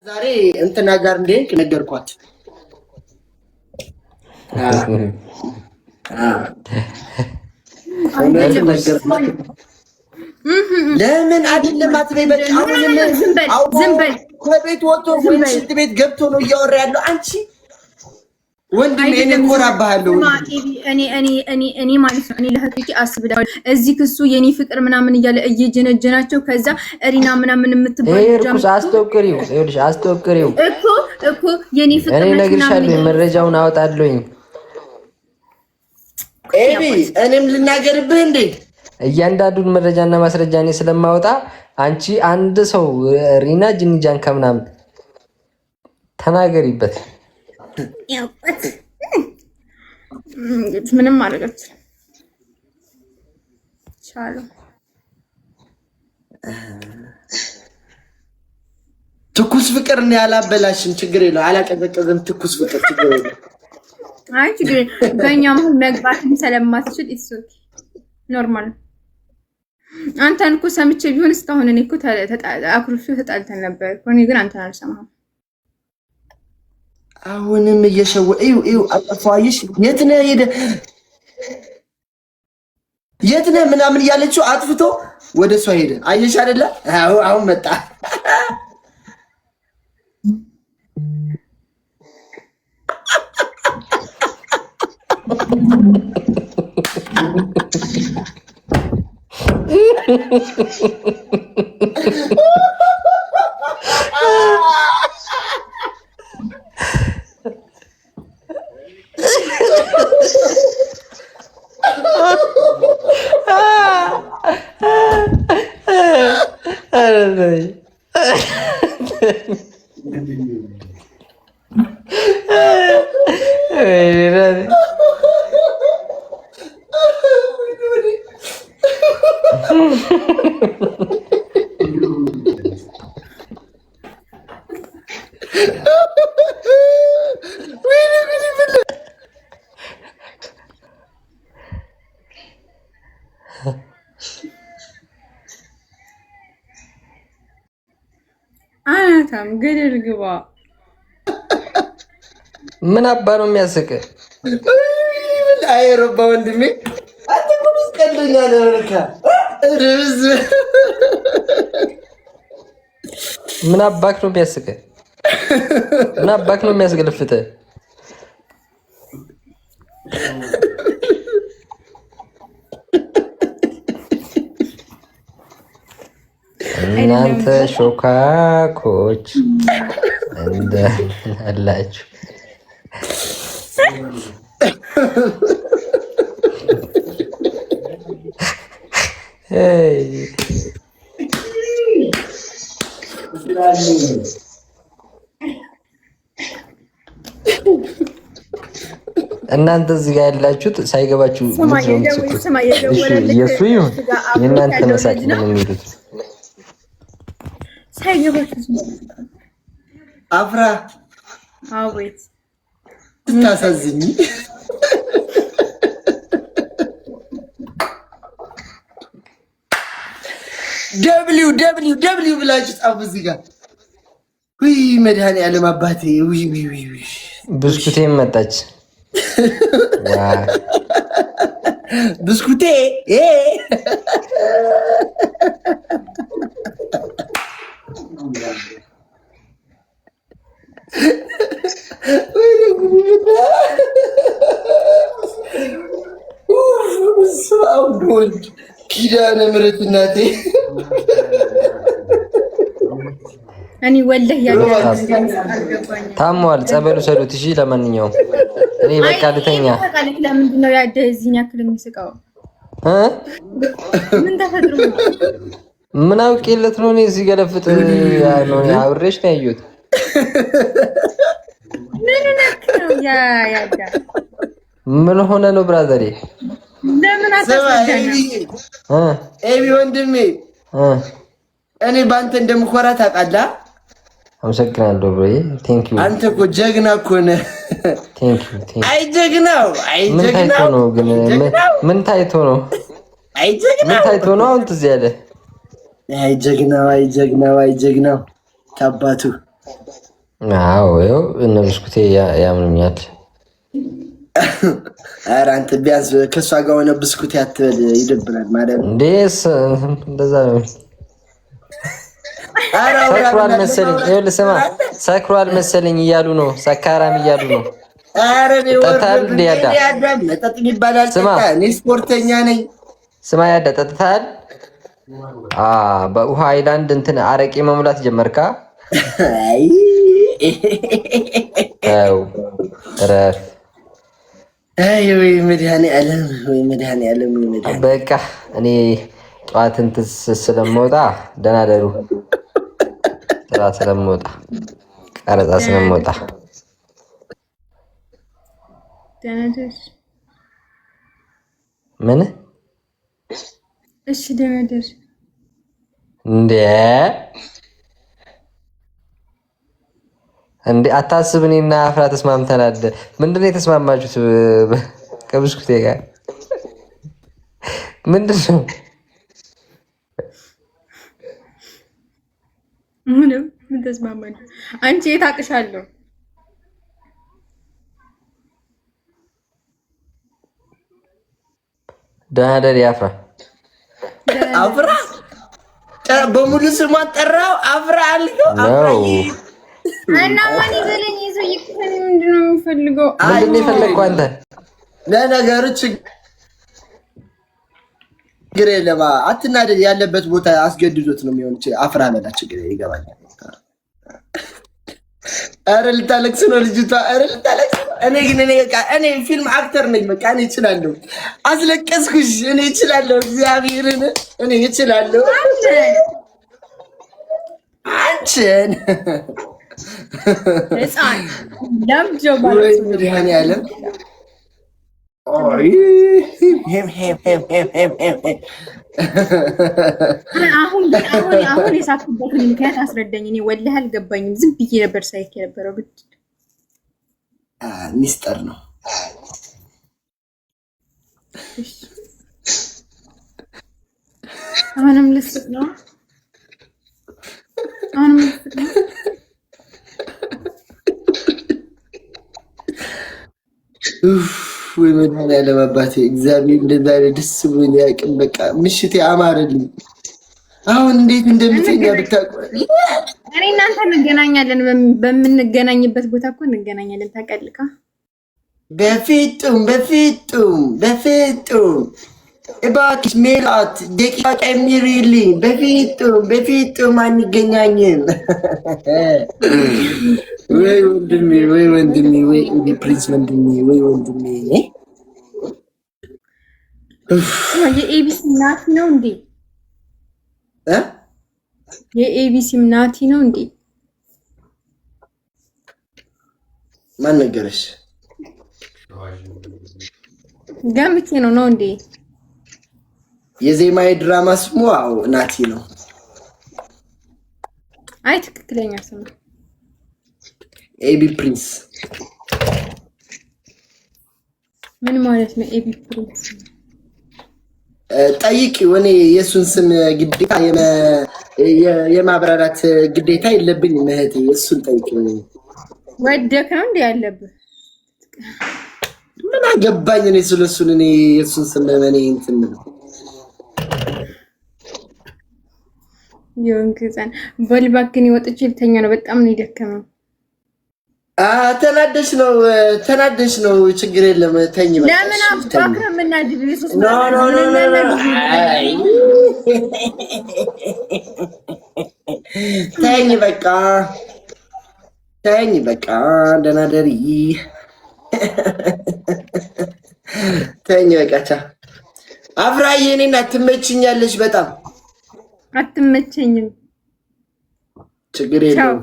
ዛሬ እንትና ጋር እንደሄድክ ነገርኳት። ለምን አይደለም አትበይ። በቃ ዝም በል። ከቤት ወጥቶ ወይ ሽንት ቤት ገብቶ ነው እያወራ ያለው። አንቺ ወንድም እኔ እኮራብሃለሁ። እኔ ማለት ነው። እኔ ለህቶቼ አስብዳለሁ። እዚህ ክሱ የኔ ፍቅር ምናምን እያለ እየጀነጀናቸው ከዛ እሪና ምናምን የምትባል ጀምሮ አስተወቅሪው እኮ የኔ ፍቅር እኔ ነግርሻለሁ። መረጃውን አወጣለሁኝ። ኤቢ እኔም ልናገርብህ እንዴ? እያንዳንዱን መረጃና ማስረጃ እኔ ስለማወጣ አንቺ አንድ ሰው ሪና ጅንጃን ከምናምን ተናገሪበት። ምንም አለበት ቻሉ። ትኩስ ፍቅር ነው ያላበላሽም፣ ችግር የለው። አላቀዘቀዘም። ትኩስ ፍቅር ችግር የለው። አይ ችግር በእኛ መሀል መግባትም ስለማትችል እሱ ኖርማል። አንተን እኮ ሰምቼ ቢሆን እስካሁን እኔ እኮ አኩርፌ ተጣልተን ነበር። እኔ ግን አንተን አልሰማህም። አሁንም እዩ አጥፋይሽ። የት ነህ ምናምን እያለችው አጥፍቶ ወደ እሷ ሄደ። አየሽ አይደለ? አሁን መጣ። አናታም ገደል ግባ። ምን አባ ነው የሚያስቅ? አይሮባ ወንድሜ አንተ ምን ቀልደኛ ነህ? ርዝ ምን አባክ ነው የሚያስቅ? ምን አባክ ነው የሚያስገለፍተ? እናንተ ሾካኮች እንደ አላችሁ እናንተ እዚህ ጋር ያላችሁት ሳይገባችሁ የሱ ይሁን የእናንተ መሳቅ ነው የሚሉት። አፍራ አቤት ስታሳዝኝ። ደብሊው ብላችሁ ጻፉ እዚህ ጋር። ውይ መድኃኒዓለም አባቴ። ውይ ብስኩቴም መጣች። ብስኩቴ ወልድ ኪዳነ ምሕረት እናቴ። እኔ ወላሂ ታሟል። ጸበሉ ሰዱት። እሺ ለማንኛውም እኔ በቃ ልተኛ። ለምንድን ነው ያደህ እዚህን ያክል የሚስቀው? ምን ተፈጥሮ ነው? ምን አውቄለት ነው? እኔ እዚህ ገለፍጥ ነው አብሬሽ ነው ያየሁት። ምን ሆነ ነው ብራዘሬ? ለምን አታስረዳኝ? ኤቢ ወንድሜ እኔ በአንተ እንደምኮራ ታውቃለህ። አመሰግናለሁ ብሬ። ቴንክ ዩ። አንተ እኮ ጀግና እኮ ነህ። ቴንክ ዩ። አይ ጀግናው፣ ምን ታይቶ ነው ግን? ምን ታይቶ ነው? ምን ታይቶ ነው አሁን ትዝ ያለ? አይ ጀግናው ከአባቱ አዎ ይኸው እነ ብስኩቴ ያምኑኛል። ኧረ አንተ ቢያንስ ከእሷ ጋር ሆነ ብስኩቴ አትበል፣ ይደብራል ማለት ነው። እንዴስ እንደዛ ነው። ሰክሯል መሰለኝ፣ ይኸውልህ ስማ፣ ሰክሯል መሰለኝ እያሉ ነው፣ ሰካራም እያሉ ነው። ኧረ መጠጥ ይባላል። እኔ ስፖርተኛ ነኝ። ስማ ያዳ ጠጥተሃል? በውሃ አይላንድ እንትን አረቄ መሙላት ጀመርካ? ረፍ ወይ መድኃኒዓለም፣ ወይ መድኃኒዓለም፣ ወይ መድኃኒዓለም። በቃ እኔ ጠዋት እንትን ስለምወጣ ደህና ደሩ። ስራ ስለምወጣ ቀረጻ ስለምወጣ ምን? እሺ ደህና ደር እንዴ አታስብ። እኔና አፍራ ተስማምተናል። ምንድን ነው የተስማማችሁት ከብስኩቴ ጋር? ምንድን ነው? ምንም ምን ተስማማኝ? አንቺ የት አቅሻለሁ? ደህና ደሪ አፍራ። አፍራ በሙሉ ስሟን ጠራው። አፍራ አልከው። እና ማን ይዘለኝ? ይዘው ይከፈል። ምንድን ነው የሚፈልገው? ምንድን ነው የፈለግከው አንተ? ለነገሩ ችግር የለም፣ አትናደድ። ያለበት ቦታ አስገድዶት ነው የሚሆን። አፍራ በላ፣ ችግር ይገባኛል። ኧረ ልታለቅስ ነው ልጅቷ፣ ኧረ ልታለቅስ ነው። እኔ ግን እኔ ፊልም አክተር ነኝ። በቃ እኔ እችላለሁ። አስለቀስኩሽ። እኔ እችላለሁ። እግዚአብሔርን እኔ እችላለሁ። አንቺን ህፃን ለምጆ ወይ መድኃኒዓለም አሁን የሳኩበትን ምክንያት አስረዳኝ። እኔ ወላሂ አልገባኝም። ዝም ብዬ ነበር ሳይክ የነበረው። ግድ ሚስጥር ነው። አሁንም ልስጥ ነው። አሁንም ልስጥ ነው። ወይ መድኃኒዓለም አባቴ እግዚአብሔር እንደዛሬ ደስ ብሎኝ ያውቅም። በቃ ምሽቴ አማረልኝ። አሁን እንዴት እንደምተኛ ብታውቁ። እኔ እናንተ እንገናኛለን፣ በምንገናኝበት ቦታ እኮ እንገናኛለን። ታውቃለህ? በፍጡም እባክሽ ሜላት ደቂቃ ጨምሪልኝ። በፍጡም አንገናኝም። ወይ ወንድሜ፣ ወይ ፕሪንስ ወንድሜ፣ ወይ ወንድሜ። የኤቢሲ ናቲ ነው እንዴ? የኤቢሲ ናቲ ነው እንዴ? ማን ነገረሽ? ገምቼ ነው እንዴ? የዜማዊ ድራማ ስሙ ናቲ ነው። አይ ትክክለኛ ስሙ ኤቢ ፕሪንስ። ምን ማለት ነው ኤቢ ፕሪንስ? ጠይቂው። እኔ የእሱን ስም ግዴታ የማብራራት ግዴታ የለብኝም እህቴ። እሱን ጠይቂው። ወደክ ነው እንዴ ያለብህ? ምን አገባኝ እኔ ስለሱን። እኔ የእሱን ስም እኔ እንትን ነው የወንክዛን በልባክን ወጥቼ ልተኛ ነው። በጣም ነው የደከመው። ተናደሽ ነው። ችግር የለም ተኝ። በቃ ለምን አባክ ነው የምናድድ? ተኝ በቃ ደህና ደሪ። ተኝ በቃ ቻ። አፍራዬ እኔን አትመችኛለሽ በጣም። አትመቸኝም። ችግር የለውም።